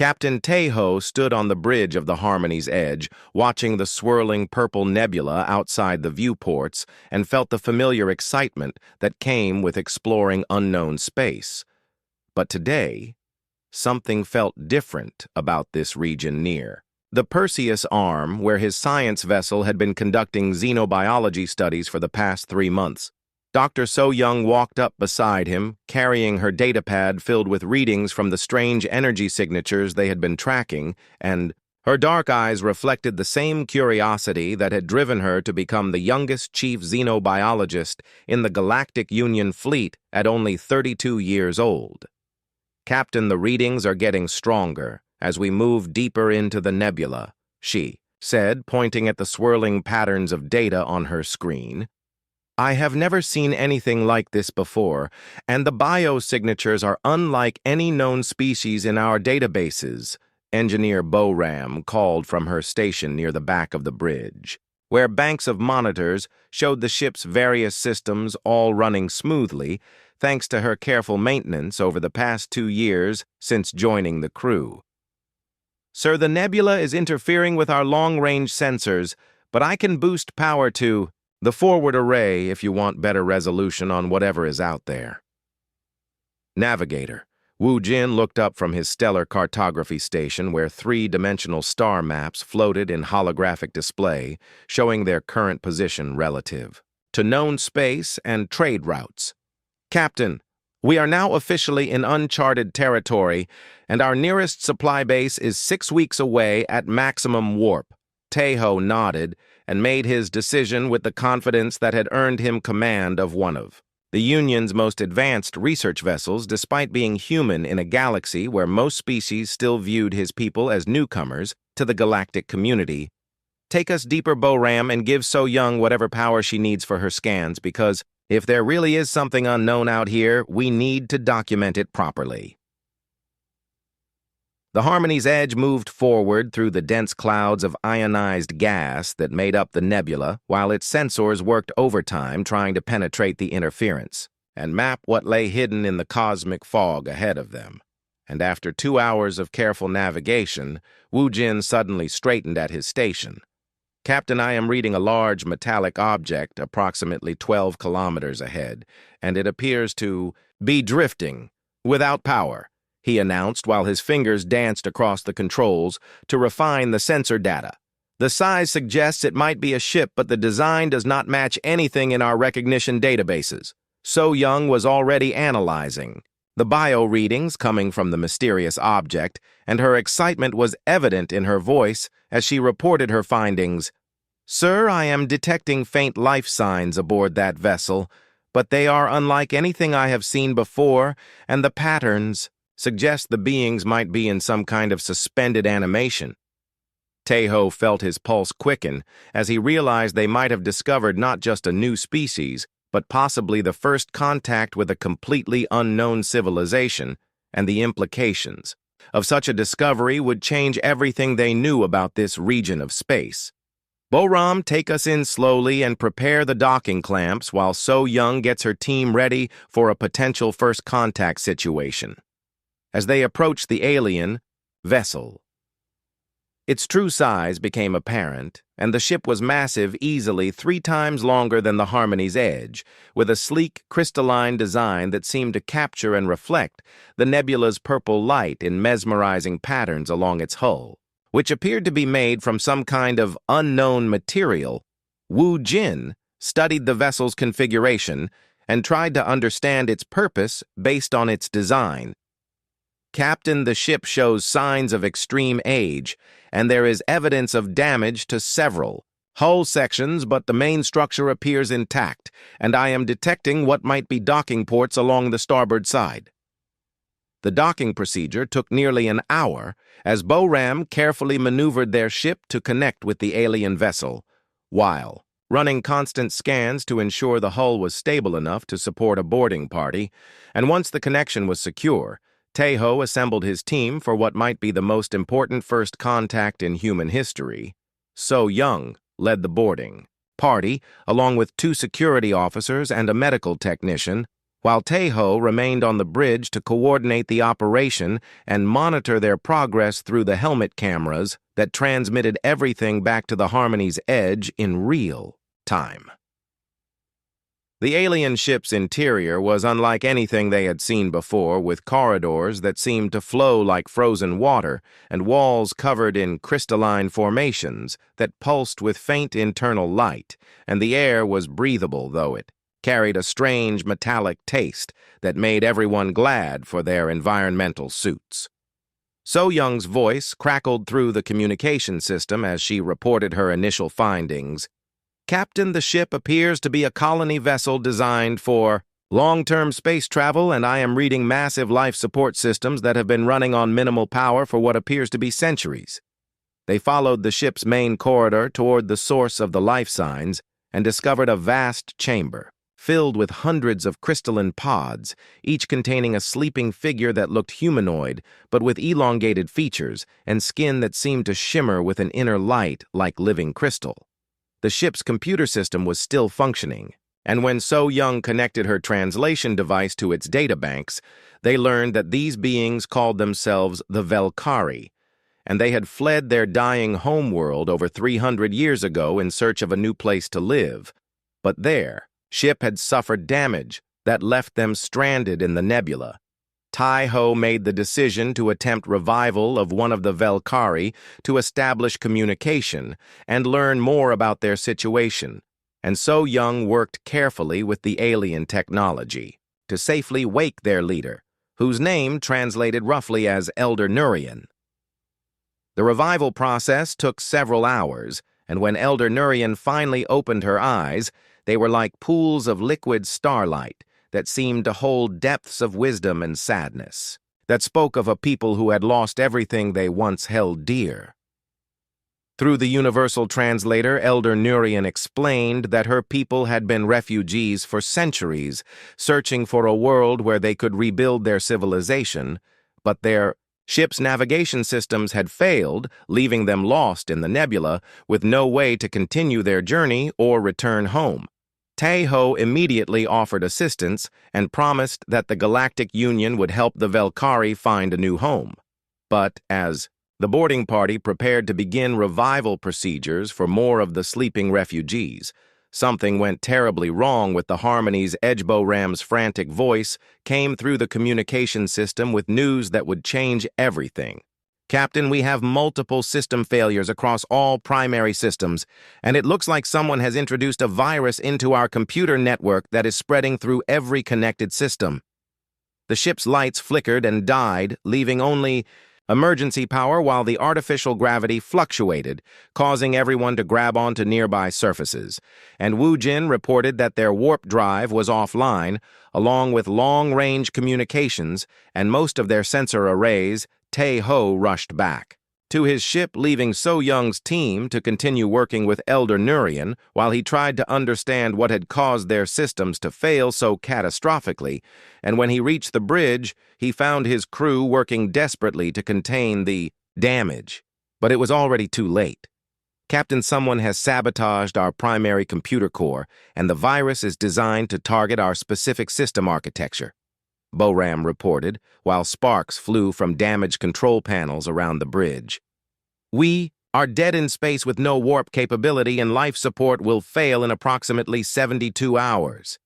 Captain Tejo stood on the bridge of the Harmony's edge, watching the swirling purple nebula outside the viewports, and felt the familiar excitement that came with exploring unknown space. But today, something felt different about this region near. The Perseus Arm, where his science vessel had been conducting xenobiology studies for the past 3 months. Dr. So-Young walked up beside him, carrying her datapad filled with readings from the strange energy signatures they had been tracking, and her dark eyes reflected the same curiosity that had driven her to become the youngest chief xenobiologist in the Galactic Union fleet at only 32 years old. "Captain, the readings are getting stronger as we move deeper into the nebula," she said, pointing at the swirling patterns of data on her screen. "I have never seen anything like this before, and the biosignatures are unlike any known species in our databases," Engineer Boram called from her station near the back of the bridge, where banks of monitors showed the ship's various systems all running smoothly, thanks to her careful maintenance over the past 2 years since joining the crew. "Sir, the nebula is interfering with our long-range sensors, but I can boost power to the forward array if you want better resolution on whatever is out there." Navigator. Wu Jin looked up from his stellar cartography station where 3-dimensional star maps floated in holographic display, showing their current position relative to known space and trade routes. "Captain, we are now officially in uncharted territory, and our nearest supply base is 6 weeks away at maximum warp." Tejo nodded and made his decision with the confidence that had earned him command of one of the Union's most advanced research vessels, despite being human in a galaxy where most species still viewed his people as newcomers to the galactic community. "Take us deeper, Boram, and give So-Young whatever power she needs for her scans, because if there really is something unknown out here, we need to document it properly." The Harmony's edge moved forward through the dense clouds of ionized gas that made up the nebula, while its sensors worked overtime trying to penetrate the interference and map what lay hidden in the cosmic fog ahead of them. And after 2 hours of careful navigation, Wu Jin suddenly straightened at his station. "Captain, I am reading a large metallic object approximately 12 kilometers ahead, and it appears to be drifting without power," he announced while his fingers danced across the controls to refine the sensor data. "The size suggests it might be a ship, but the design does not match anything in our recognition databases." So-Young was already analyzing the bio readings coming from the mysterious object, and her excitement was evident in her voice as she reported her findings. "Sir, I am detecting faint life signs aboard that vessel, but they are unlike anything I have seen before, and the patterns suggest the beings might be in some kind of suspended animation." Tejo felt his pulse quicken as he realized they might have discovered not just a new species, but possibly the first contact with a completely unknown civilization, and the implications of such a discovery would change everything they knew about this region of space. "Boram, take us in slowly and prepare the docking clamps while So-Young gets her team ready for a potential first contact situation." As they approached the alien vessel, its true size became apparent, and the ship was massive, easily 3 times longer than the Harmony's edge, with a sleek, crystalline design that seemed to capture and reflect the nebula's purple light in mesmerizing patterns along its hull, which appeared to be made from some kind of unknown material. Wu Jin studied the vessel's configuration and tried to understand its purpose based on its design. "Captain, the ship shows signs of extreme age, and there is evidence of damage to several hull sections, but the main structure appears intact, and I am detecting what might be docking ports along the starboard side." The docking procedure took nearly an hour as Boram carefully maneuvered their ship to connect with the alien vessel, while running constant scans to ensure the hull was stable enough to support a boarding party, and once the connection was secure, Tejo assembled his team for what might be the most important first contact in human history. So-Young led the boarding party, along with 2 security officers and a medical technician, while Tae-ho remained on the bridge to coordinate the operation and monitor their progress through the helmet cameras that transmitted everything back to the Harmony's edge in real time. The alien ship's interior was unlike anything they had seen before, with corridors that seemed to flow like frozen water and walls covered in crystalline formations that pulsed with faint internal light, and the air was breathable, though it carried a strange metallic taste that made everyone glad for their environmental suits. So-Young's voice crackled through the communication system as she reported her initial findings. "Captain, the ship appears to be a colony vessel designed for long-term space travel, and I am reading massive life support systems that have been running on minimal power for what appears to be centuries." They followed the ship's main corridor toward the source of the life signs and discovered a vast chamber, filled with hundreds of crystalline pods, each containing a sleeping figure that looked humanoid, but with elongated features and skin that seemed to shimmer with an inner light like living crystal. The ship's computer system was still functioning, and when So-Young connected her translation device to its databanks, they learned that these beings called themselves the Velkari, and they had fled their dying homeworld over 300 years ago in search of a new place to live. But their ship had suffered damage that left them stranded in the nebula. Tae-ho made the decision to attempt revival of one of the Velkari to establish communication and learn more about their situation, and So-Young worked carefully with the alien technology to safely wake their leader, whose name translated roughly as Elder Nurian. The revival process took several hours, and when Elder Nurian finally opened her eyes, they were like pools of liquid starlight that seemed to hold depths of wisdom and sadness, that spoke of a people who had lost everything they once held dear. Through the universal translator, Elder Nurian explained that her people had been refugees for centuries, searching for a world where they could rebuild their civilization, but their ship's navigation systems had failed, leaving them lost in the nebula with no way to continue their journey or return home. Tae-ho immediately offered assistance and promised that the Galactic Union would help the Velkari find a new home. But as the boarding party prepared to begin revival procedures for more of the sleeping refugees, something went terribly wrong with the Harmony's Ram's frantic voice came through the communication system with news that would change everything. "Captain, we have multiple system failures across all primary systems, and it looks like someone has introduced a virus into our computer network that is spreading through every connected system." The ship's lights flickered and died, leaving only emergency power while the artificial gravity fluctuated, causing everyone to grab onto nearby surfaces. And Woo Jin reported that their warp drive was offline, along with long-range communications and most of their sensor arrays. Tae-ho rushed back to his ship, leaving So-Young's team to continue working with Elder Nurian while he tried to understand what had caused their systems to fail so catastrophically, and when he reached the bridge, he found his crew working desperately to contain the damage. But it was already too late. "Captain, someone has sabotaged our primary computer core, and the virus is designed to target our specific system architecture," Boram reported, while sparks flew from damaged control panels around the bridge. "We are dead in space with no warp capability, and life support will fail in approximately 72 hours.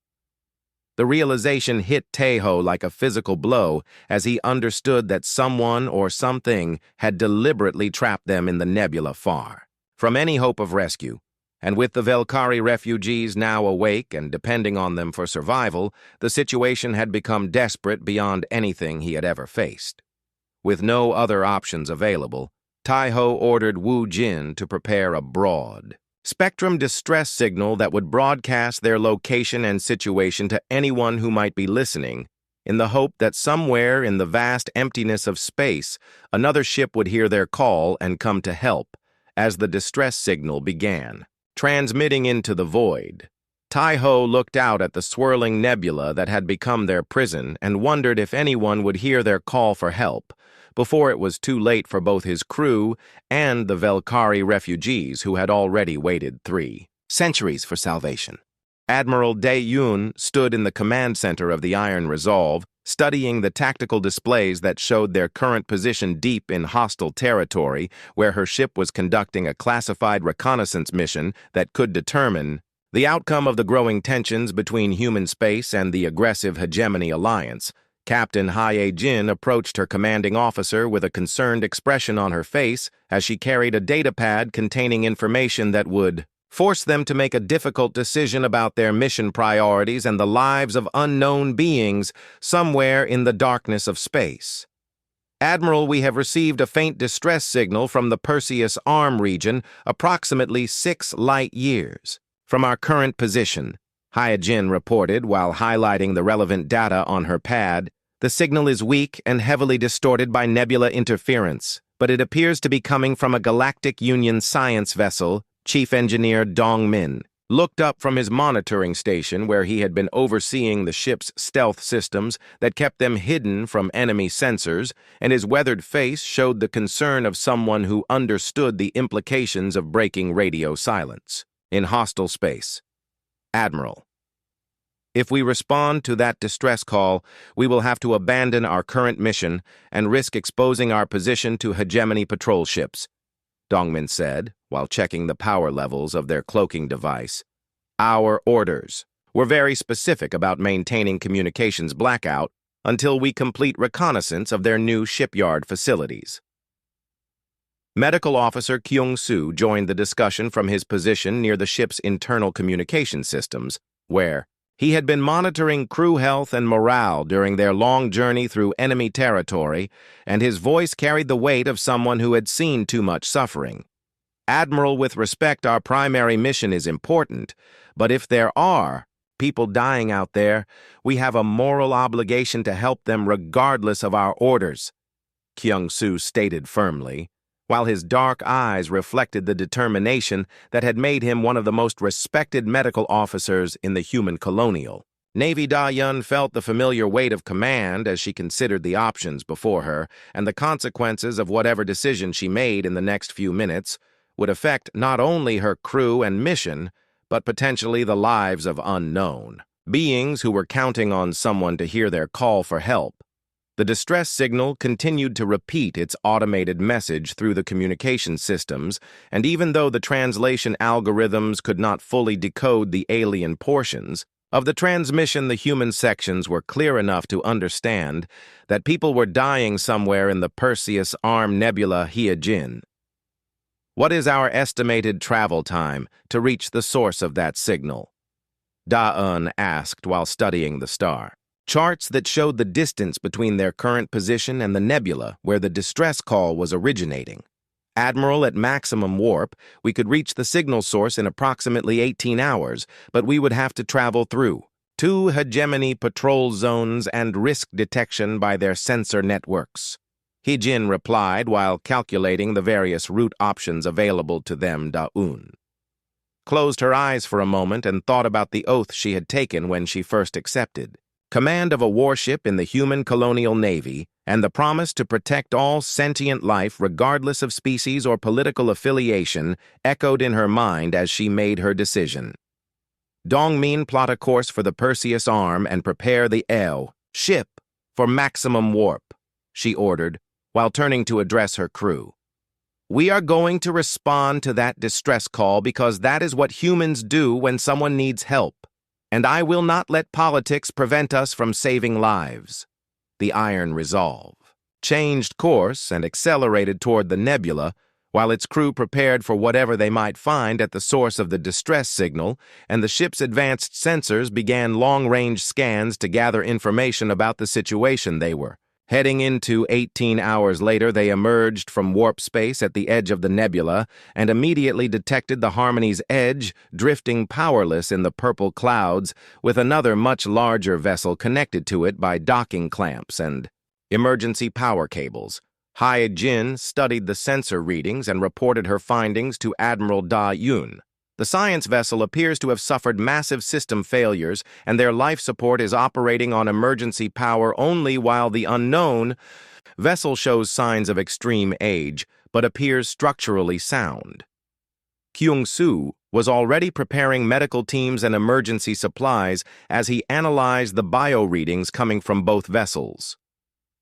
The realization hit Tae-ho like a physical blow as he understood that someone or something had deliberately trapped them in the nebula far from any hope of rescue. And with the Velkari refugees now awake and depending on them for survival, the situation had become desperate beyond anything he had ever faced. With no other options available, Tae-ho ordered Woo Jin to prepare a broad spectrum distress signal that would broadcast their location and situation to anyone who might be listening, in the hope that somewhere in the vast emptiness of space, another ship would hear their call and come to help. As the distress signal began transmitting into the void, Tae-ho looked out at the swirling nebula that had become their prison and wondered if anyone would hear their call for help before it was too late for both his crew and the Velkari refugees who had already waited 3 centuries for salvation. Admiral Da-Yun stood in the command center of the Iron Resolve, studying the tactical displays that showed their current position deep in hostile territory, where her ship was conducting a classified reconnaissance mission that could determine the outcome of the growing tensions between human space and the aggressive Hegemony Alliance. Captain Hae-Jin approached her commanding officer with a concerned expression on her face as she carried a datapad containing information that would force them to make a difficult decision about their mission priorities and the lives of unknown beings somewhere in the darkness of space. Admiral, we have received a faint distress signal from the Perseus Arm region, approximately 6 light years from our current position, Hae-Jin reported while highlighting the relevant data on her pad. The signal is weak and heavily distorted by nebula interference, but it appears to be coming from a Galactic Union science vessel. Chief Engineer Dong Min looked up from his monitoring station where he had been overseeing the ship's stealth systems that kept them hidden from enemy sensors, and his weathered face showed the concern of someone who understood the implications of breaking radio silence in hostile space. Admiral, if we respond to that distress call, we will have to abandon our current mission and risk exposing our position to hegemony patrol ships, Dongmin said, while checking the power levels of their cloaking device. Our orders were very specific about maintaining communications blackout until we complete reconnaissance of their new shipyard facilities. Medical Officer Kyung-soo joined the discussion from his position near the ship's internal communication systems, where he had been monitoring crew health and morale during their long journey through enemy territory, and his voice carried the weight of someone who had seen too much suffering. Admiral, with respect, our primary mission is important, but if there are people dying out there, we have a moral obligation to help them regardless of our orders, Kyung-soo stated firmly, while his dark eyes reflected the determination that had made him one of the most respected medical officers in the human colonial. Navy Da-Yun felt the familiar weight of command as she considered the options before her, and the consequences of whatever decision she made in the next few minutes would affect not only her crew and mission, but potentially the lives of unknown beings who were counting on someone to hear their call for help. The distress signal continued to repeat its automated message through the communication systems, and even though the translation algorithms could not fully decode the alien portions of the transmission, the human sections were clear enough to understand that people were dying somewhere in the Perseus Arm Nebula Hae-Jin. What is our estimated travel time to reach the source of that signal? Da-Un asked while studying the star. Charts that showed the distance between their current position and the nebula where the distress call was originating. Admiral, at maximum warp, we could reach the signal source in approximately 18 hours, but we would have to travel through 2 hegemony patrol zones and risk detection by their sensor networks. Hae-Jin replied while calculating the various route options available to them. Da-Un closed her eyes for a moment and thought about the oath she had taken when she first accepted command of a warship in the human colonial navy, and the promise to protect all sentient life regardless of species or political affiliation echoed in her mind as she made her decision. Dongmin, plot a course for the Perseus Arm and prepare the ship for maximum warp, she ordered, while turning to address her crew. We are going to respond to that distress call because that is what humans do when someone needs help. And I will not let politics prevent us from saving lives. The Iron Resolve changed course and accelerated toward the nebula, while its crew prepared for whatever they might find at the source of the distress signal, and the ship's advanced sensors began long-range scans to gather information about the situation they were heading into. 18 hours later, they emerged from warp space at the edge of the nebula and immediately detected the Harmony's edge, drifting powerless in the purple clouds, with another much larger vessel connected to it by docking clamps and emergency power cables. Hae-Jin studied the sensor readings and reported her findings to Admiral Da-Yun. The science vessel appears to have suffered massive system failures, and their life support is operating on emergency power only, while the unknown vessel shows signs of extreme age, but appears structurally sound. Kyung-soo was already preparing medical teams and emergency supplies as he analyzed the bio-readings coming from both vessels.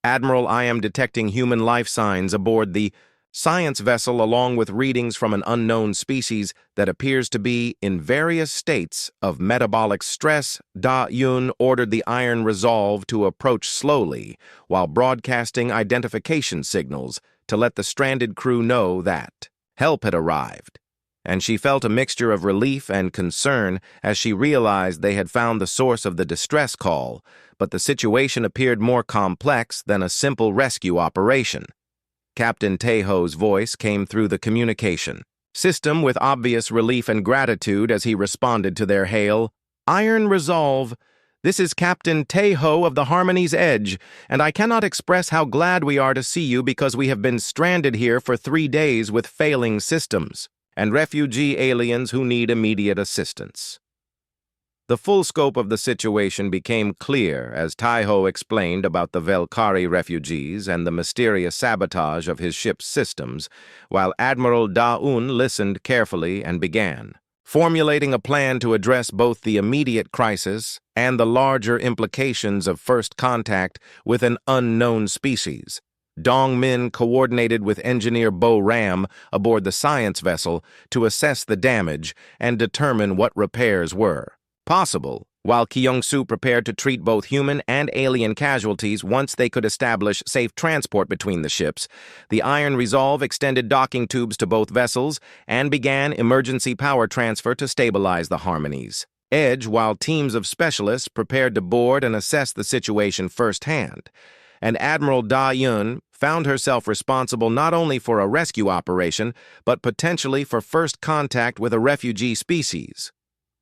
Admiral, I am detecting human life signs aboard the science vessel along with readings from an unknown species that appears to be in various states of metabolic stress. Da-Yun ordered the Iron Resolve to approach slowly while broadcasting identification signals to let the stranded crew know that help had arrived. And she felt a mixture of relief and concern as she realized they had found the source of the distress call, but the situation appeared more complex than a simple rescue operation. Captain Taeho's voice came through the communication system with obvious relief and gratitude as he responded to their hail. Iron Resolve, this is Captain Taeho of the Harmony's Edge, and I cannot express how glad we are to see you because we have been stranded here for 3 days with failing systems and refugee aliens who need immediate assistance. The full scope of the situation became clear as Taeho explained about the Velkari refugees and the mysterious sabotage of his ship's systems, while Admiral Da-un listened carefully and began formulating a plan to address both the immediate crisis and the larger implications of first contact with an unknown species. Dong-min coordinated with engineer Bo Ram aboard the science vessel to assess the damage and determine what repairs were possible, while Kyung-soo prepared to treat both human and alien casualties once they could establish safe transport between the ships. The Iron Resolve extended docking tubes to both vessels and began emergency power transfer to stabilize the Harmony's Edge, while teams of specialists prepared to board and assess the situation firsthand. And Admiral Da-Yun found herself responsible not only for a rescue operation, but potentially for first contact with a refugee species.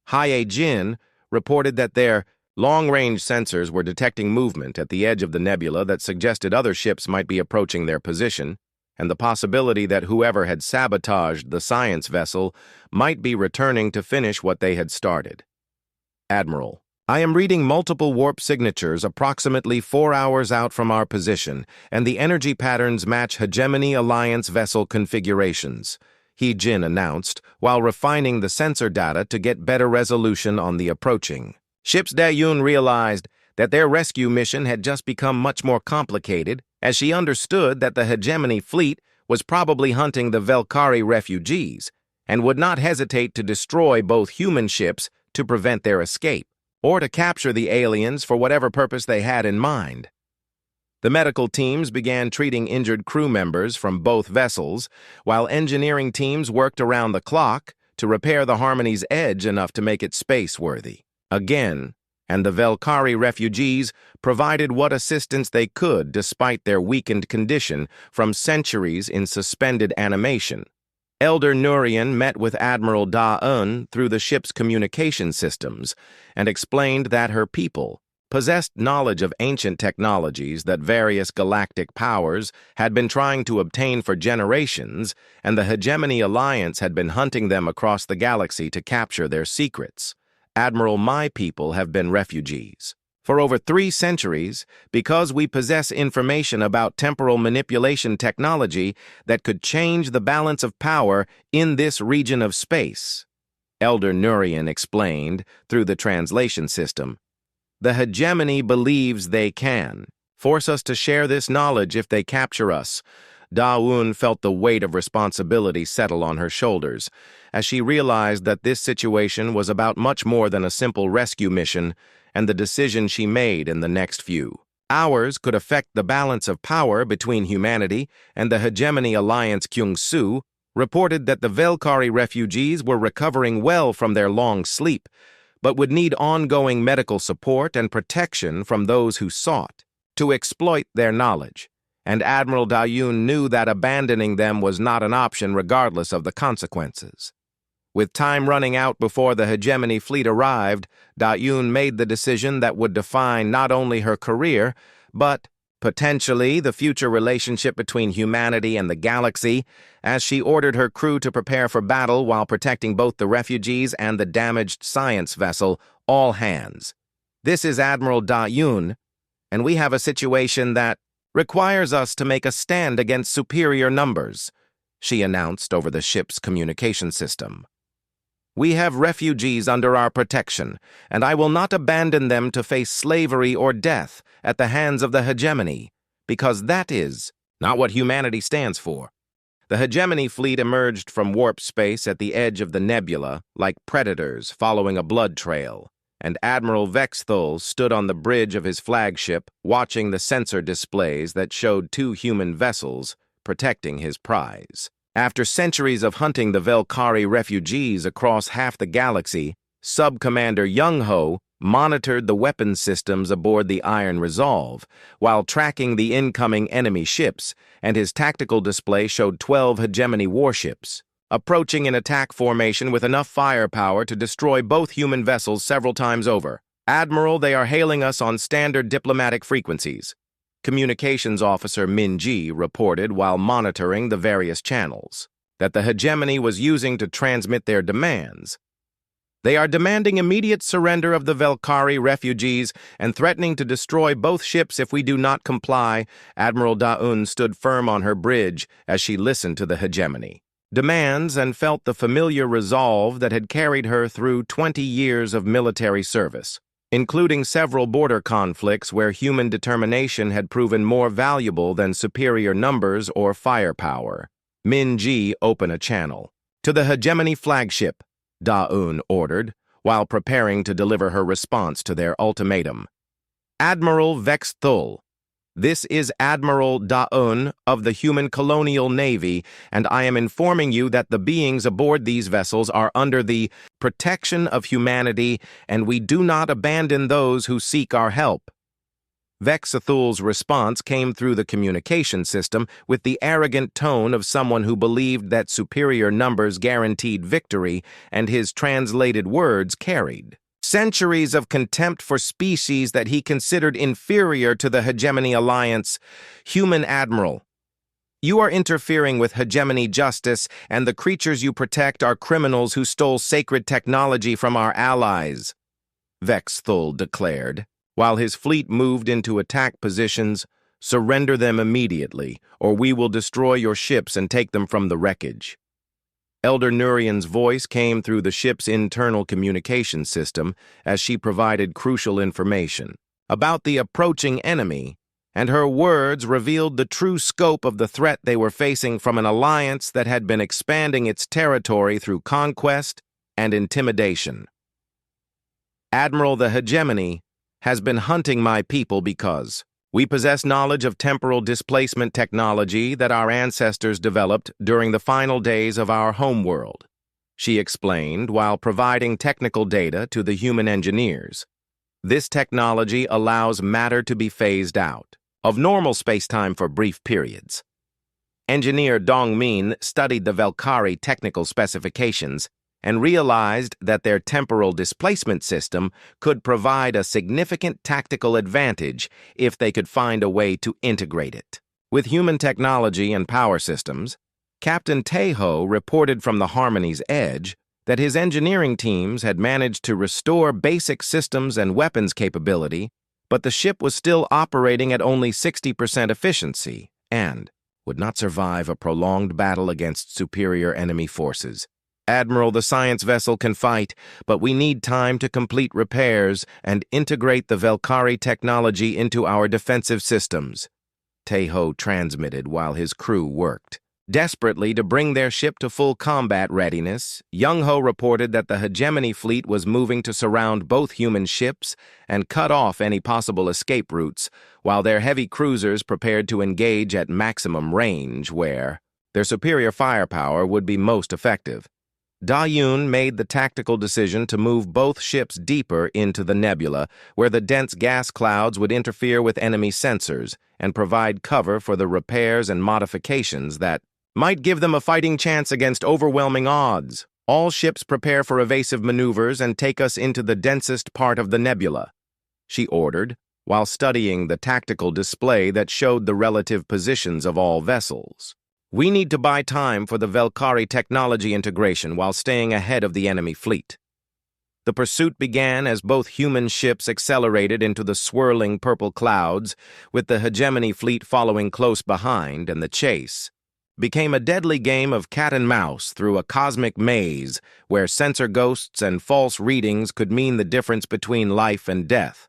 Hae-jin reported that their long-range sensors were detecting movement at the edge of the nebula that suggested other ships might be approaching their position, and the possibility that whoever had sabotaged the science vessel might be returning to finish what they had started. Admiral, I am reading multiple warp signatures approximately 4 hours out from our position, and the energy patterns match Hegemony Alliance vessel configurations, Hae-jin announced, while refining the sensor data to get better resolution on the approaching ships. Da-Yun realized that their rescue mission had just become much more complicated as she understood that the Hegemony fleet was probably hunting the Velkari refugees and would not hesitate to destroy both human ships to prevent their escape, or to capture the aliens for whatever purpose they had in mind. The medical teams began treating injured crew members from both vessels, while engineering teams worked around the clock to repair the Harmony's Edge enough to make it space-worthy again, and the Velkari refugees provided what assistance they could despite their weakened condition from centuries in suspended animation. Elder Nurian met with Admiral Da-un through the ship's communication systems and explained that her people possessed knowledge of ancient technologies that various galactic powers had been trying to obtain for generations, and the Hegemony Alliance had been hunting them across the galaxy to capture their secrets. Admiral, my people have been refugees for over 3 centuries because we possess information about temporal manipulation technology that could change the balance of power in this region of space. Elder Nurian explained through the translation system. The Hegemony believes they can force us to share this knowledge if they capture us. Da-un felt the weight of responsibility settle on her shoulders as she realized that this situation was about much more than a simple rescue mission, and the decision she made in the next few hours could affect the balance of power between humanity and the Hegemony Alliance. Kyung-soo reported that the Velkari refugees were recovering well from their long sleep, but would need ongoing medical support and protection from those who sought to exploit their knowledge, and Admiral Da-Yun knew that abandoning them was not an option regardless of the consequences. With time running out before the Hegemony fleet arrived, Da-Yun made the decision that would define not only her career, but potentially the future relationship between humanity and the galaxy, as she ordered her crew to prepare for battle while protecting both the refugees and the damaged science vessel. All hands. This is Admiral Da-Yun, and we have a situation that requires us to make a stand against superior numbers. she announced over the ship's communication system. "We have refugees under our protection, and I will not abandon them to face slavery or death at the hands of the hegemony, because that is not what humanity stands for." The hegemony fleet emerged from warp space at the edge of the nebula like predators following a blood trail, and Admiral Vexthul stood on the bridge of his flagship watching the sensor displays that showed two human vessels protecting his prize. After centuries of hunting the Velkari refugees across half the galaxy, Sub-Commander Young-Ho monitored the weapons systems aboard the Iron Resolve while tracking the incoming enemy ships, and his tactical display showed 12 hegemony warships, approaching in attack formation with enough firepower to destroy both human vessels several times over. "Admiral, they are hailing us on standard diplomatic frequencies," Communications Officer Min-Ji reported while monitoring the various channels that the hegemony was using to transmit their demands. "They are demanding immediate surrender of the Velkari refugees and threatening to destroy both ships if we do not comply." Admiral Da-Un stood firm on her bridge as she listened to the hegemony demands and felt the familiar resolve that had carried her through 20 years of military service, including several border conflicts where human determination had proven more valuable than superior numbers or firepower. "Min-Ji, open a channel." "To the hegemony flagship," Da-Un ordered, while preparing to deliver her response to their ultimatum. "Admiral Vexthul, this is Admiral Da-Un of the Human Colonial Navy, and I am informing you that the beings aboard these vessels are under the protection of humanity, and we do not abandon those who seek our help." Vexthul's response came through the communication system with the arrogant tone of someone who believed that superior numbers guaranteed victory, and his translated words carried centuries of contempt for species that he considered inferior to the hegemony alliance. "Human Admiral, you are interfering with hegemony justice, and the creatures you protect are criminals who stole sacred technology from our allies," Vexthul declared. While his fleet moved into attack positions, "Surrender them immediately, or we will destroy your ships and take them from the wreckage." Elder Nurian's voice came through the ship's internal communication system as she provided crucial information about the approaching enemy, and her words revealed the true scope of the threat they were facing from an alliance that had been expanding its territory through conquest and intimidation. "Admiral, the hegemony has been hunting my people because we possess knowledge of temporal displacement technology that our ancestors developed during the final days of our homeworld," she explained while providing technical data to the human engineers. "This technology allows matter to be phased out of normal spacetime for brief periods." Engineer Dongmin studied the Velkari technical specifications and realized that their temporal displacement system could provide a significant tactical advantage if they could find a way to integrate it with human technology and power systems. Captain Taeho reported from the Harmony's Edge that his engineering teams had managed to restore basic systems and weapons capability, but the ship was still operating at only 60% efficiency and would not survive a prolonged battle against superior enemy forces. "Admiral, the science vessel can fight, but we need time to complete repairs and integrate the Velkari technology into our defensive systems," Taeho transmitted while his crew worked desperately to bring their ship to full combat readiness. Young-Ho reported that the hegemony fleet was moving to surround both human ships and cut off any possible escape routes, while their heavy cruisers prepared to engage at maximum range where their superior firepower would be most effective. Da-Yun made the tactical decision to move both ships deeper into the nebula, where the dense gas clouds would interfere with enemy sensors and provide cover for the repairs and modifications that might give them a fighting chance against overwhelming odds. "All ships prepare for evasive maneuvers and take us into the densest part of the nebula," she ordered, while studying the tactical display that showed the relative positions of all vessels. "We need to buy time for the Velkari technology integration while staying ahead of the enemy fleet." The pursuit began as both human ships accelerated into the swirling purple clouds, with the hegemony fleet following close behind, and the chase became a deadly game of cat and mouse through a cosmic maze where sensor ghosts and false readings could mean the difference between life and death.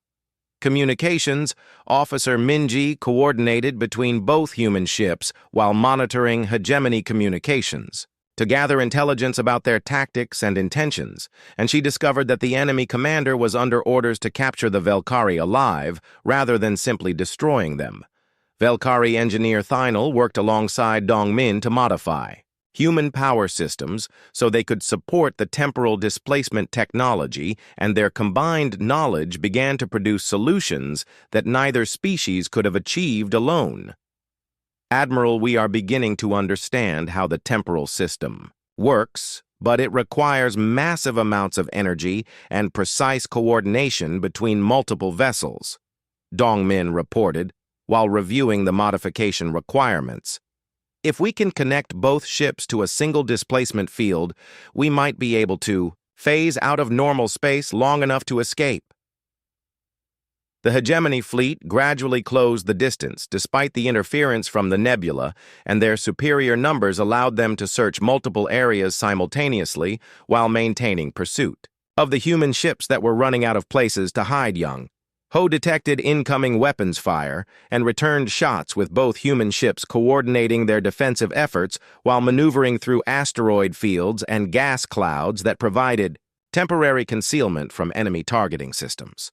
Communications, Officer Minji coordinated between both human ships while monitoring hegemony communications to gather intelligence about their tactics and intentions, and she discovered that the enemy commander was under orders to capture the Velkari alive rather than simply destroying them. Velkari engineer Thynel worked alongside Dongmin to modify human power systems so they could support the temporal displacement technology, and their combined knowledge began to produce solutions that neither species could have achieved alone. Admiral, we are beginning to understand how the temporal system works, but it requires massive amounts of energy and precise coordination between multiple vessels, Dongmin reported, while reviewing the modification requirements. If we can connect both ships to a single displacement field, we might be able to phase out of normal space long enough to escape. The hegemony fleet gradually closed the distance despite the interference from the nebula, and their superior numbers allowed them to search multiple areas simultaneously while maintaining pursuit of the human ships that were running out of places to hide. Ho detected incoming weapons fire and returned shots, with both human ships coordinating their defensive efforts while maneuvering through asteroid fields and gas clouds that provided temporary concealment from enemy targeting systems.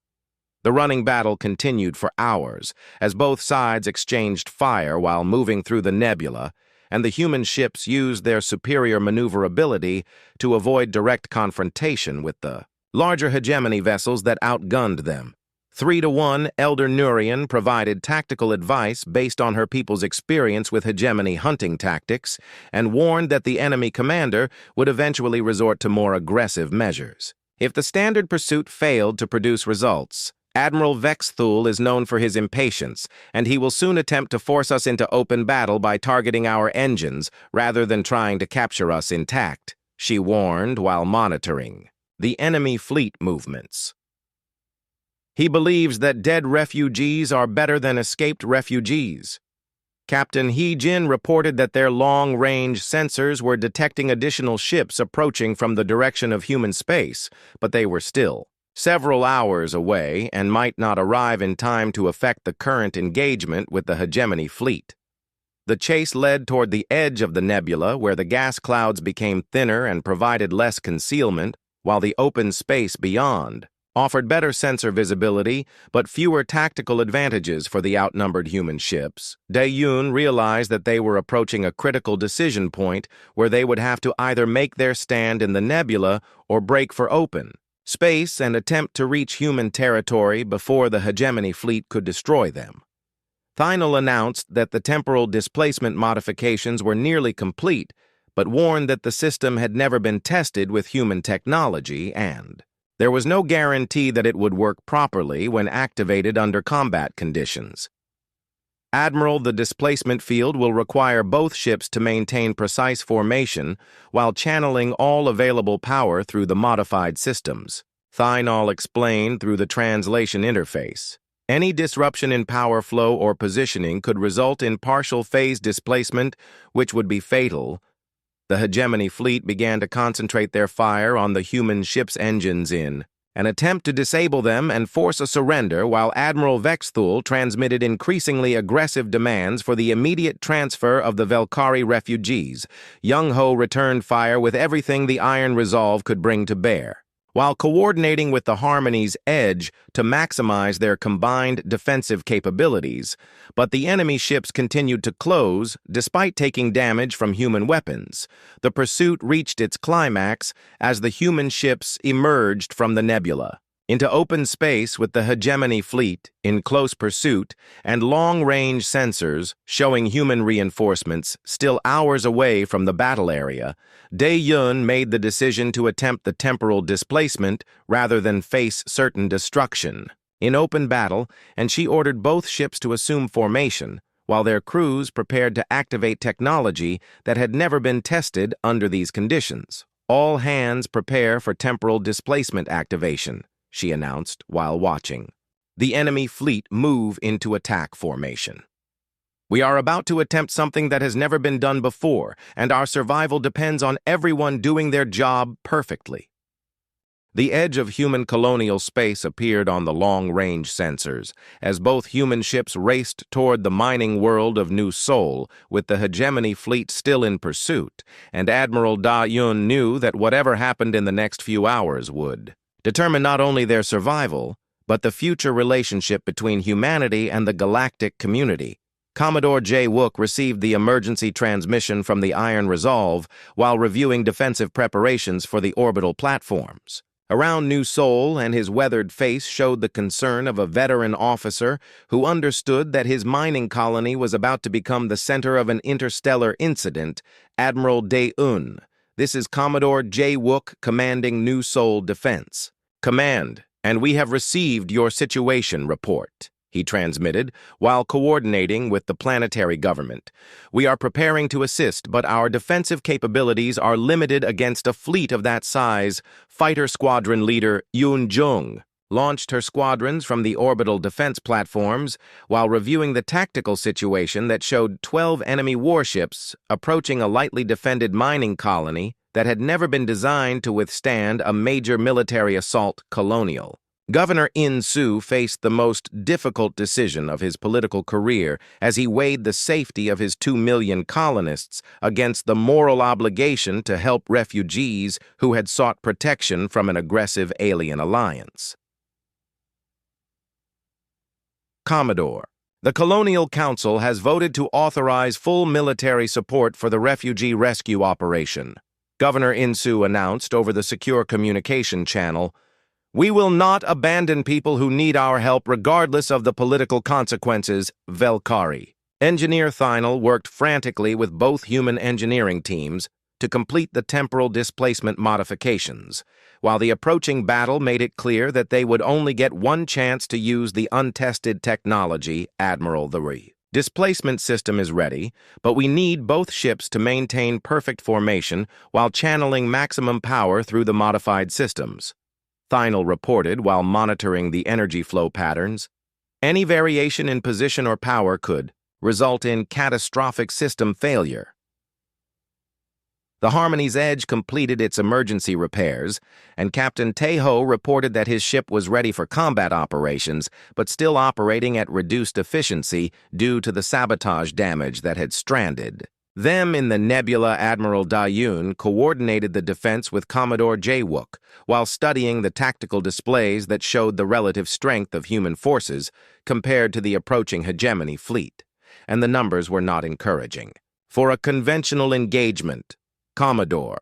The running battle continued for hours as both sides exchanged fire while moving through the nebula, and the human ships used their superior maneuverability to avoid direct confrontation with the larger hegemony vessels that outgunned them. 3-1, Elder Nurian provided tactical advice based on her people's experience with hegemony hunting tactics and warned that the enemy commander would eventually resort to more aggressive measures. If the standard pursuit failed to produce results, Admiral Vexthul is known for his impatience, and he will soon attempt to force us into open battle by targeting our engines rather than trying to capture us intact, she warned while monitoring the enemy fleet movements. He believes that dead refugees are better than escaped refugees. Captain He-Jin reported that their long-range sensors were detecting additional ships approaching from the direction of human space, but they were still several hours away and might not arrive in time to affect the current engagement with the hegemony fleet. The chase led toward the edge of the nebula, where the gas clouds became thinner and provided less concealment, while the open space beyond offered better sensor visibility, but fewer tactical advantages for the outnumbered human ships. Dae-Yun realized that they were approaching a critical decision point where they would have to either make their stand in the nebula or break for open space and attempt to reach human territory before the hegemony fleet could destroy them. Thynel announced that the temporal displacement modifications were nearly complete, but warned that the system had never been tested with human technology and there was no guarantee that it would work properly when activated under combat conditions. Admiral, the displacement field will require both ships to maintain precise formation while channeling all available power through the modified systems, Thynel explained through the translation interface. Any disruption in power flow or positioning could result in partial phase displacement, which would be fatal. The hegemony fleet began to concentrate their fire on the human ship's engines in an attempt to disable them and force a surrender, while Admiral Vexthul transmitted increasingly aggressive demands for the immediate transfer of the Velkari refugees. Young Ho returned fire with everything the Iron Resolve could bring to bear, while coordinating with the Harmony's Edge to maximize their combined defensive capabilities, but the enemy ships continued to close despite taking damage from human weapons. The pursuit reached its climax as the human ships emerged from the nebula into open space with the hegemony fleet in close pursuit and long-range sensors showing human reinforcements still hours away from the battle area. Dae-Yun made the decision to attempt the temporal displacement rather than face certain destruction in open battle, and she ordered both ships to assume formation while their crews prepared to activate technology that had never been tested under these conditions. All hands prepare for temporal displacement activation, she announced while watching the enemy fleet move into attack formation. We are about to attempt something that has never been done before, and our survival depends on everyone doing their job perfectly. The edge of human colonial space appeared on the long-range sensors, as both human ships raced toward the mining world of New Sol, with the hegemony fleet still in pursuit, and Admiral Da Yun knew that whatever happened in the next few hours would determine not only their survival, but the future relationship between humanity and the galactic community. Commodore J. Wook received the emergency transmission from the Iron Resolve while reviewing defensive preparations for the orbital platforms. Around New Sol, and his weathered face showed the concern of a veteran officer who understood that his mining colony was about to become the center of an interstellar incident. Admiral Dae-un. This is Commodore J. Wook commanding New Sol Defense. Command, and we have received your situation report, he transmitted, while coordinating with the planetary government. We are preparing to assist, but our defensive capabilities are limited against a fleet of that size. Fighter Squadron Leader Yoon Jung launched her squadrons from the orbital defense platforms while reviewing the tactical situation that showed 12 enemy warships approaching a lightly defended mining colony that had never been designed to withstand a major military assault colonial. Governor In-soo faced the most difficult decision of his political career as he weighed the safety of his 2 million colonists against the moral obligation to help refugees who had sought protection from an aggressive alien alliance. Commodore, the Colonial Council has voted to authorize full military support for the refugee rescue operation. Governor In-soo announced over the secure communication channel, "We will not abandon people who need our help regardless of the political consequences." Velkari. Engineer Thynel worked frantically with both human engineering teams to complete the temporal displacement modifications, while the approaching battle made it clear that they would only get one chance to use the untested technology. Admiral The displacement system is ready, but we need both ships to maintain perfect formation while channeling maximum power through the modified systems. Thynel reported while monitoring the energy flow patterns. Any variation in position or power could result in catastrophic system failure. The Harmony's Edge completed its emergency repairs, and Captain Taeho reported that his ship was ready for combat operations, but still operating at reduced efficiency due to the sabotage damage that had stranded them in the nebula. Admiral Da-yoon coordinated the defense with Commodore J-Wook while studying the tactical displays that showed the relative strength of human forces compared to the approaching hegemony fleet, and the numbers were not encouraging. For a conventional engagement, Commodore,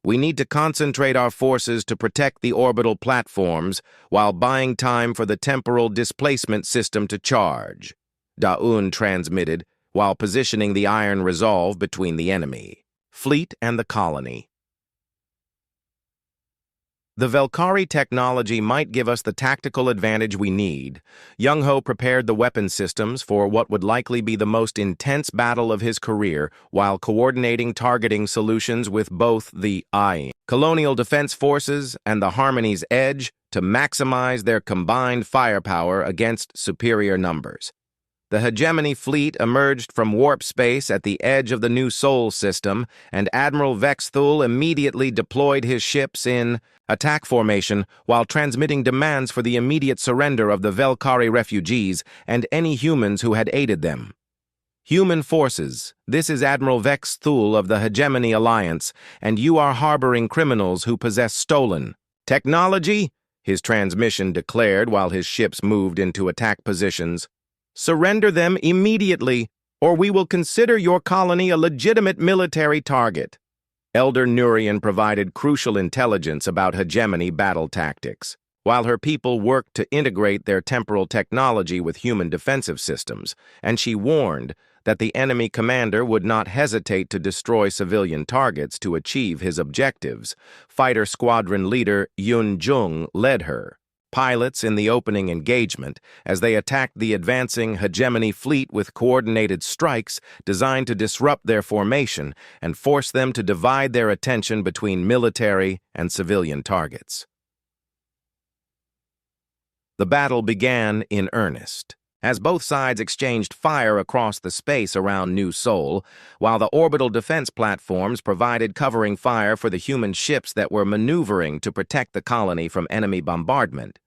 we need to concentrate our forces to protect the orbital platforms while buying time for the temporal displacement system to charge, Da-un transmitted, while positioning the Iron Resolve between the enemy fleet and the colony. The Velkari technology might give us the tactical advantage we need. Young-ho prepared the weapon systems for what would likely be the most intense battle of his career while coordinating targeting solutions with both the Colonial Defense Forces and the Harmony's Edge to maximize their combined firepower against superior numbers. The hegemony fleet emerged from warp space at the edge of the New Sol system, and Admiral Vexthul immediately deployed his ships in attack formation while transmitting demands for the immediate surrender of the Velkari refugees and any humans who had aided them. Human forces, this is Admiral Vexthul of the Hegemony Alliance, and you are harboring criminals who possess stolen technology, his transmission declared while his ships moved into attack positions. Surrender them immediately, or we will consider your colony a legitimate military target. Elder Nurian provided crucial intelligence about hegemony battle tactics, while her people worked to integrate their temporal technology with human defensive systems, and she warned that the enemy commander would not hesitate to destroy civilian targets to achieve his objectives. Fighter Squadron Leader Yoon Jung led her pilots in the opening engagement as they attacked the advancing hegemony fleet with coordinated strikes designed to disrupt their formation and force them to divide their attention between military and civilian targets. The battle began in earnest. as both sides exchanged fire across the space around New Sol, while the orbital defense platforms provided covering fire for the human ships that were maneuvering to protect the colony from enemy bombardment.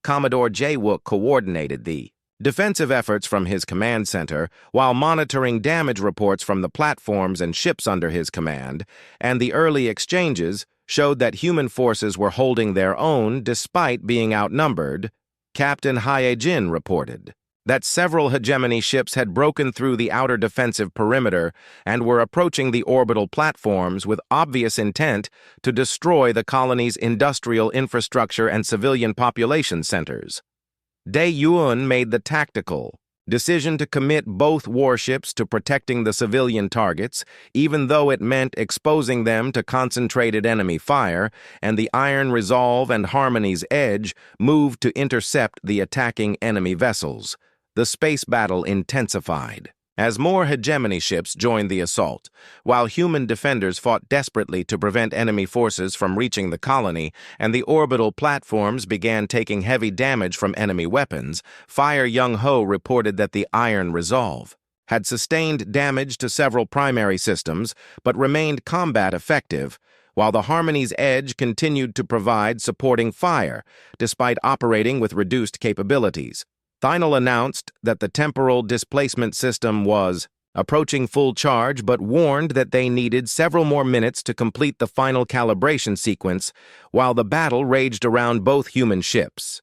Commodore Jaywook coordinated the defensive efforts from his command center while monitoring damage reports from the platforms and ships under his command, and the early exchanges showed that human forces were holding their own despite being outnumbered. Captain Hyejin reported that several hegemony ships had broken through the outer defensive perimeter and were approaching the orbital platforms with obvious intent to destroy the colony's industrial infrastructure and civilian population centers. Dae-Yoon made the tactical decision to commit both warships to protecting the civilian targets, even though it meant exposing them to concentrated enemy fire, and the Iron Resolve and Harmony's Edge moved to intercept the attacking enemy vessels. The space battle intensified as more hegemony ships joined the assault, while human defenders fought desperately to prevent enemy forces from reaching the colony, and the orbital platforms began taking heavy damage from enemy weapons. Fire Young-ho reported that the Iron Resolve had sustained damage to several primary systems, but remained combat effective, while the Harmony's Edge continued to provide supporting fire, despite operating with reduced capabilities. Thynel announced that the temporal displacement system was approaching full charge, but warned that they needed several more minutes to complete the final calibration sequence while the battle raged around both human ships.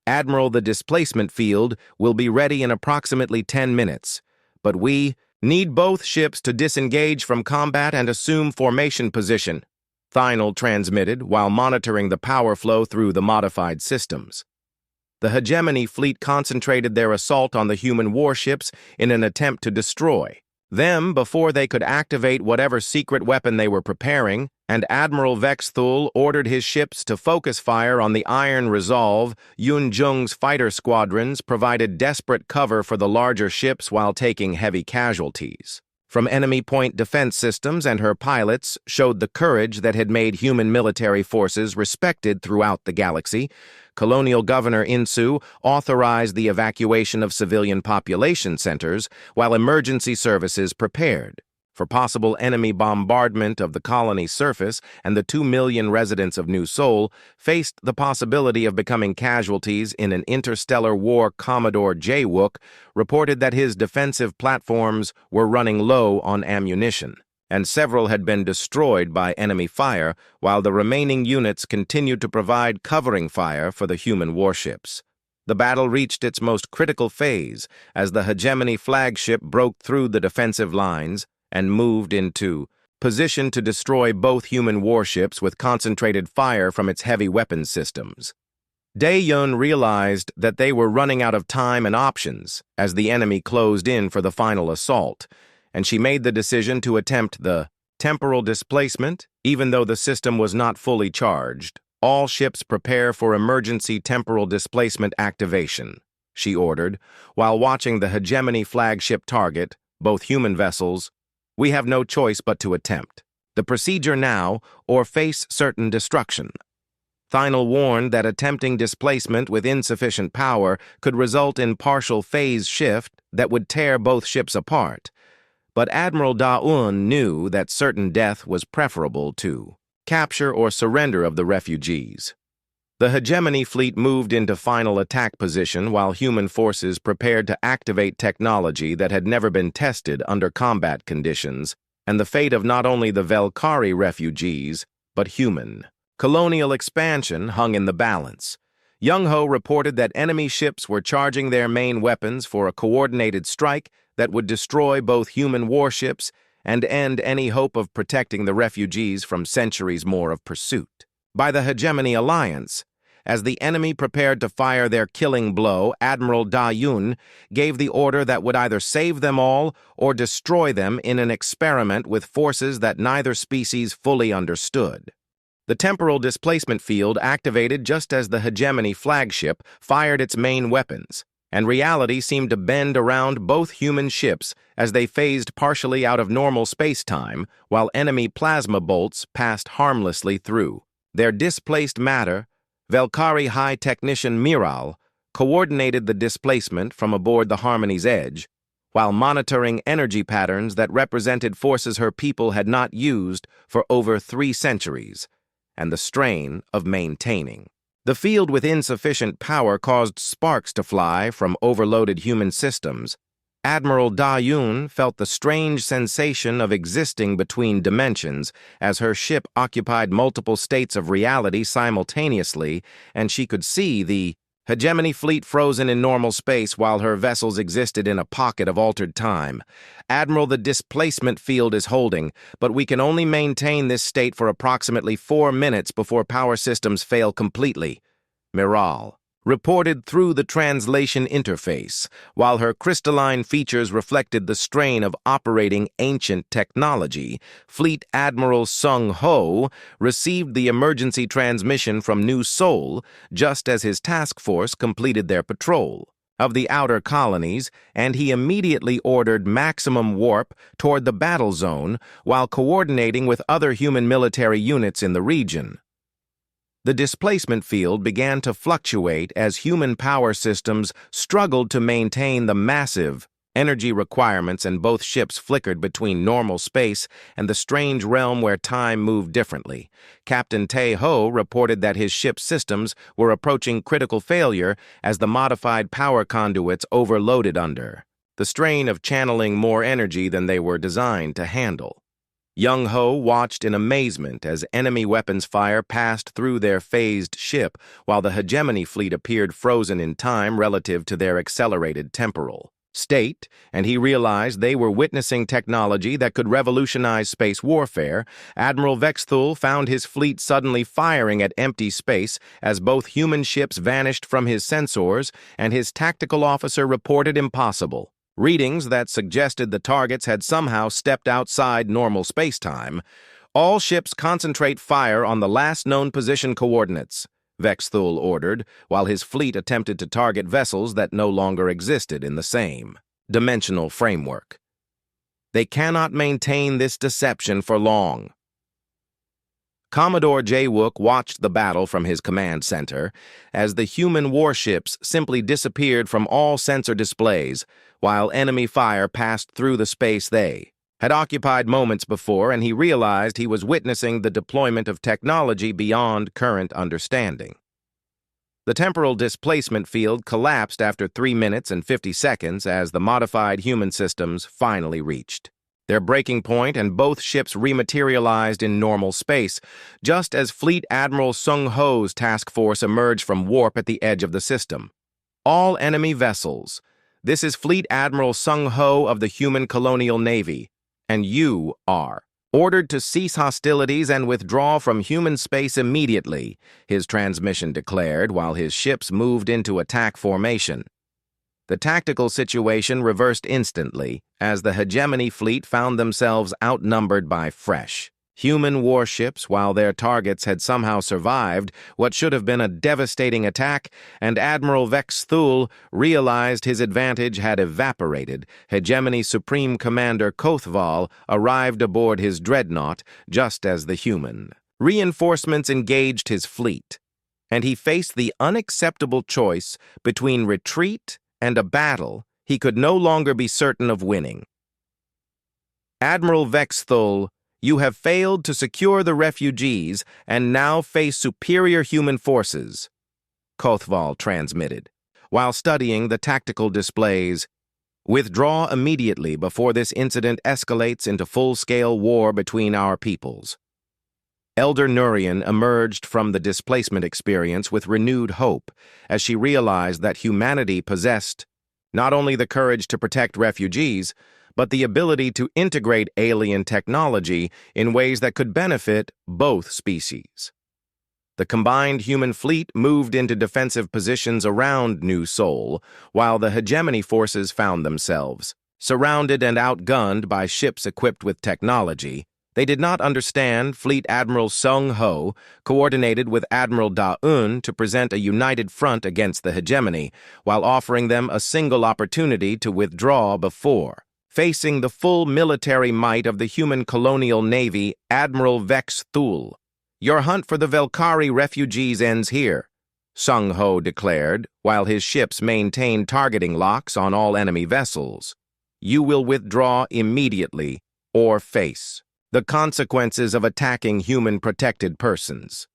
Admiral, the displacement field will be ready in approximately 10 minutes, but we need both ships to disengage from combat and assume formation position, Thynel transmitted while monitoring the power flow through the modified systems. The hegemony fleet concentrated their assault on the human warships in an attempt to destroy them before they could activate whatever secret weapon they were preparing, and Admiral Vexthul ordered his ships to focus fire on the Iron Resolve. Yoon Jung's fighter squadrons provided desperate cover for the larger ships while taking heavy casualties from enemy point defense systems, and her pilots showed the courage that had made human military forces respected throughout the galaxy. Colonial Governor Insu authorized the evacuation of civilian population centers while emergency services prepared for possible enemy bombardment of the colony's surface, and the 2 million residents of New Sol faced the possibility of becoming casualties in an interstellar war. Commodore Jaywook reported that his defensive platforms were running low on ammunition, and several had been destroyed by enemy fire, while the remaining units continued to provide covering fire for the human warships. The battle reached its most critical phase as the hegemony flagship broke through the defensive lines and moved into position to destroy both human warships with concentrated fire from its heavy weapons systems. Dae-Yoon realized that they were running out of time and options as the enemy closed in for the final assault, and she made the decision to attempt the temporal displacement, even though the system was not fully charged. All ships prepare for emergency temporal displacement activation, she ordered, while watching the hegemony flagship target both human vessels. We have no choice but to attempt the procedure now or face certain destruction. Thynel warned that attempting displacement with insufficient power could result in partial phase shift that would tear both ships apart, but Admiral Da-Un knew that certain death was preferable to capture or surrender of the refugees. The hegemony fleet moved into final attack position while human forces prepared to activate technology that had never been tested under combat conditions, and the fate of not only the Velkari refugees, but human colonial expansion hung in the balance. Young-ho reported that enemy ships were charging their main weapons for a coordinated strike that would destroy both human warships and end any hope of protecting the refugees from centuries more of pursuit by the hegemony alliance. As the enemy prepared to fire their killing blow, Admiral Da-Yoon gave the order that would either save them all or destroy them in an experiment with forces that neither species fully understood. The temporal displacement field activated just as the hegemony flagship fired its main weapons, and reality seemed to bend around both human ships as they phased partially out of normal space-time while enemy plasma bolts passed harmlessly through. Their displaced matter, Velkari High Technician Miral coordinated the displacement from aboard the Harmony's Edge, while monitoring energy patterns that represented forces her people had not used for over 3 centuries, and the strain of maintaining. The field with insufficient power caused sparks to fly from overloaded human systems. Admiral Da Yun felt the strange sensation of existing between dimensions as her ship occupied multiple states of reality simultaneously, and she could see the hegemony fleet frozen in normal space while her vessels existed in a pocket of altered time. Admiral, the displacement field is holding, but we can only maintain this state for approximately 4 minutes before power systems fail completely. Miral reported through the translation interface, while her crystalline features reflected the strain of operating ancient technology. Fleet Admiral Sung Ho received the emergency transmission from New Seoul just as his task force completed their patrol of the outer colonies, and he immediately ordered maximum warp toward the battle zone while coordinating with other human military units in the region. The displacement field began to fluctuate as human power systems struggled to maintain the massive energy requirements, and both ships flickered between normal space and the strange realm where time moved differently. Captain Tae Ho reported that his ship's systems were approaching critical failure as the modified power conduits overloaded under the strain of channeling more energy than they were designed to handle. Young Ho watched in amazement as enemy weapons fire passed through their phased ship, while the hegemony fleet appeared frozen in time relative to their accelerated temporal state, and he realized they were witnessing technology that could revolutionize space warfare. Admiral Vexthul found his fleet suddenly firing at empty space as both human ships vanished from his sensors, and his tactical officer reported impossible readings that suggested the targets had somehow stepped outside normal spacetime. All ships concentrate fire on the last known position coordinates, Vexthul ordered, while his fleet attempted to target vessels that no longer existed in the same dimensional framework. They cannot maintain this deception for long. Commodore Jae-wook watched the battle from his command center as the human warships simply disappeared from all sensor displays while enemy fire passed through the space they had occupied moments before, and he realized he was witnessing the deployment of technology beyond current understanding. The temporal displacement field collapsed after 3 minutes and 50 seconds as the modified human systems finally reached their breaking point, and both ships rematerialized in normal space, just as Fleet Admiral Sung Ho's task force emerged from warp at the edge of the system. All enemy vessels. This is Fleet Admiral Sung Ho of the Human Colonial Navy, and you are ordered to cease hostilities and withdraw from human space immediately, his transmission declared while his ships moved into attack formation. The tactical situation reversed instantly as the hegemony fleet found themselves outnumbered by fresh human warships, while their targets had somehow survived what should have been a devastating attack, and Admiral Vexthul realized his advantage had evaporated. Hegemony Supreme Commander Kothval arrived aboard his dreadnought just as the human reinforcements engaged his fleet, and he faced the unacceptable choice between retreat and a battle he could no longer be certain of winning. Admiral Vexthul, you have failed to secure the refugees and now face superior human forces, Kothval transmitted, while studying the tactical displays. Withdraw immediately before this incident escalates into full-scale war between our peoples. Elder Nurian emerged from the displacement experience with renewed hope as she realized that humanity possessed not only the courage to protect refugees, but the ability to integrate alien technology in ways that could benefit both species. The combined human fleet moved into defensive positions around New Seoul, while the hegemony forces found themselves surrounded and outgunned by ships equipped with technology. They did not understand Fleet Admiral Sung Ho coordinated with Admiral Da-eun to present a united front against the hegemony, while offering them a single opportunity to withdraw before facing the full military might of the human colonial navy. Admiral Vexthul, your hunt for the Velkari refugees ends here. Sung-Ho declared, while his ships maintained targeting locks on all enemy vessels. You will withdraw immediately or face the consequences of attacking human-protected persons.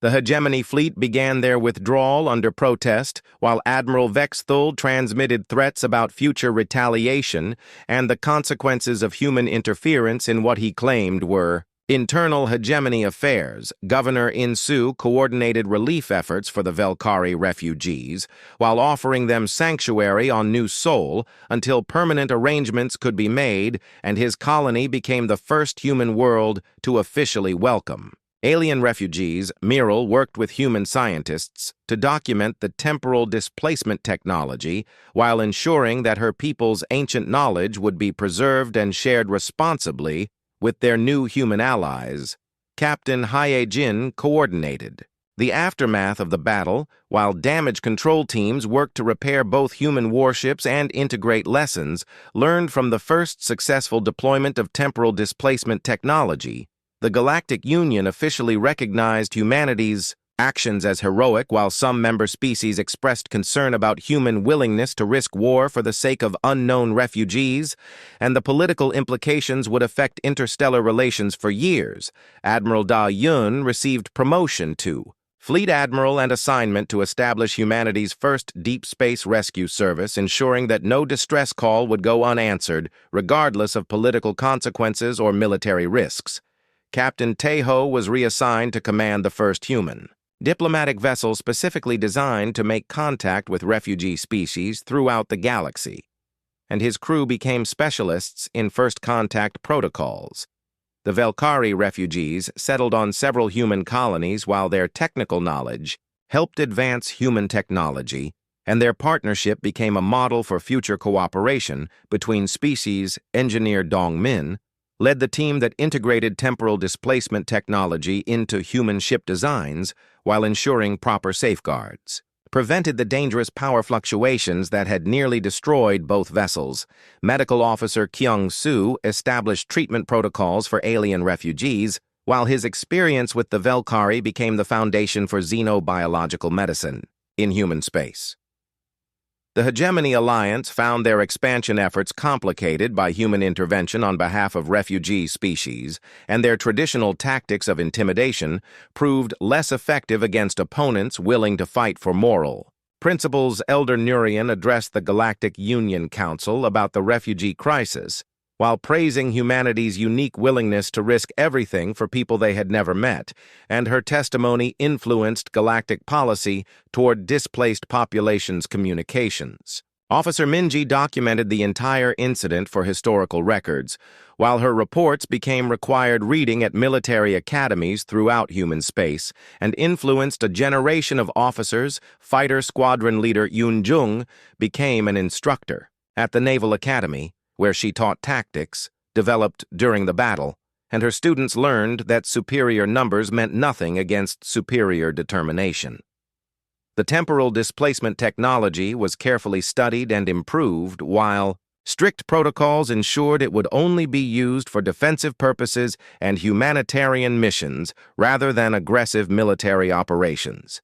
The hegemony fleet began their withdrawal under protest, while Admiral Vexthul transmitted threats about future retaliation and the consequences of human interference in what he claimed were internal hegemony affairs. Governor Insu coordinated relief efforts for the Velkari refugees, while offering them sanctuary on New Seoul until permanent arrangements could be made and his colony became the first human world to officially welcome alien refugees. Miral worked with human scientists to document the temporal displacement technology while ensuring that her people's ancient knowledge would be preserved and shared responsibly with their new human allies. Captain Hye-jin coordinated the aftermath of the battle, while damage control teams worked to repair both human warships and integrate lessons learned from the first successful deployment of temporal displacement technology. The Galactic Union officially recognized humanity's actions as heroic, while some member species expressed concern about human willingness to risk war for the sake of unknown refugees, and the political implications would affect interstellar relations for years. Admiral Da Yun received promotion to Fleet Admiral and assignment to establish humanity's first deep space rescue service, ensuring that no distress call would go unanswered, regardless of political consequences or military risks. Captain Taeho was reassigned to command the first human diplomatic vessel specifically designed to make contact with refugee species throughout the galaxy, and his crew became specialists in first contact protocols. The Velkari refugees settled on several human colonies while their technical knowledge helped advance human technology, and their partnership became a model for future cooperation between species. Engineer Dong Min led the team that integrated temporal displacement technology into human ship designs while ensuring proper safeguards, prevented the dangerous power fluctuations that had nearly destroyed both vessels. Medical Officer Kyung-soo established treatment protocols for alien refugees, while his experience with the Velkari became the foundation for xenobiological medicine in human space. The Hegemony Alliance found their expansion efforts complicated by human intervention on behalf of refugee species, and their traditional tactics of intimidation proved less effective against opponents willing to fight for moral principles. Elder Nurian addressed the Galactic Union Council about the refugee crisis, while praising humanity's unique willingness to risk everything for people they had never met, and her testimony influenced galactic policy toward displaced populations' communications. Officer Minji documented the entire incident for historical records, while her reports became required reading at military academies throughout human space and influenced a generation of officers. Fighter Squadron Leader Yoon Jung became an instructor at the Naval Academy, where she taught tactics developed during the battle, and her students learned that superior numbers meant nothing against superior determination. The temporal displacement technology was carefully studied and improved, while strict protocols ensured it would only be used for defensive purposes and humanitarian missions rather than aggressive military operations.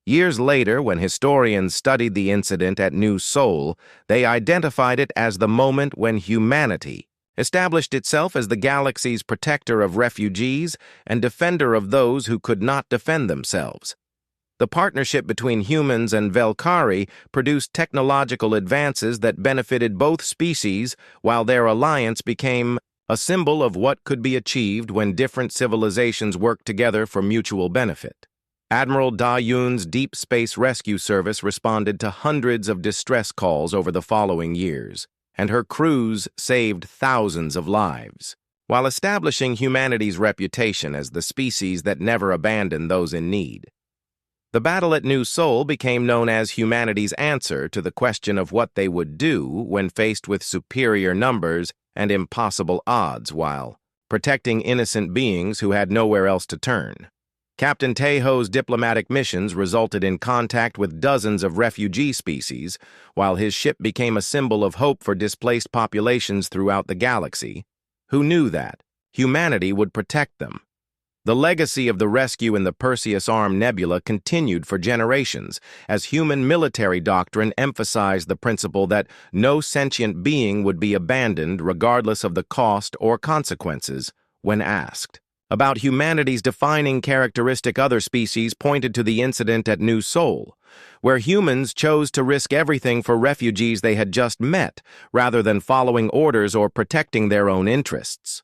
Years later, when historians studied the incident at New Seoul, they identified it as the moment when humanity established itself as the galaxy's protector of refugees and defender of those who could not defend themselves. The partnership between humans and Velkari produced technological advances that benefited both species, while their alliance became a symbol of what could be achieved when different civilizations worked together for mutual benefit. Admiral Da Yun's Deep Space Rescue Service responded to hundreds of distress calls over the following years, and her crews saved thousands of lives, while establishing humanity's reputation as the species that never abandoned those in need. The battle at New Seoul became known as humanity's answer to the question of what they would do when faced with superior numbers and impossible odds, while protecting innocent beings who had nowhere else to turn. Captain Taeho's diplomatic missions resulted in contact with dozens of refugee species, while his ship became a symbol of hope for displaced populations throughout the galaxy, who knew that humanity would protect them. The legacy of the rescue in the Perseus Arm Nebula continued for generations, as human military doctrine emphasized the principle that no sentient being would be abandoned regardless of the cost or consequences when asked. About humanity's defining characteristic, other species pointed to the incident at New Sol, where humans chose to risk everything for refugees they had just met, rather than following orders or protecting their own interests.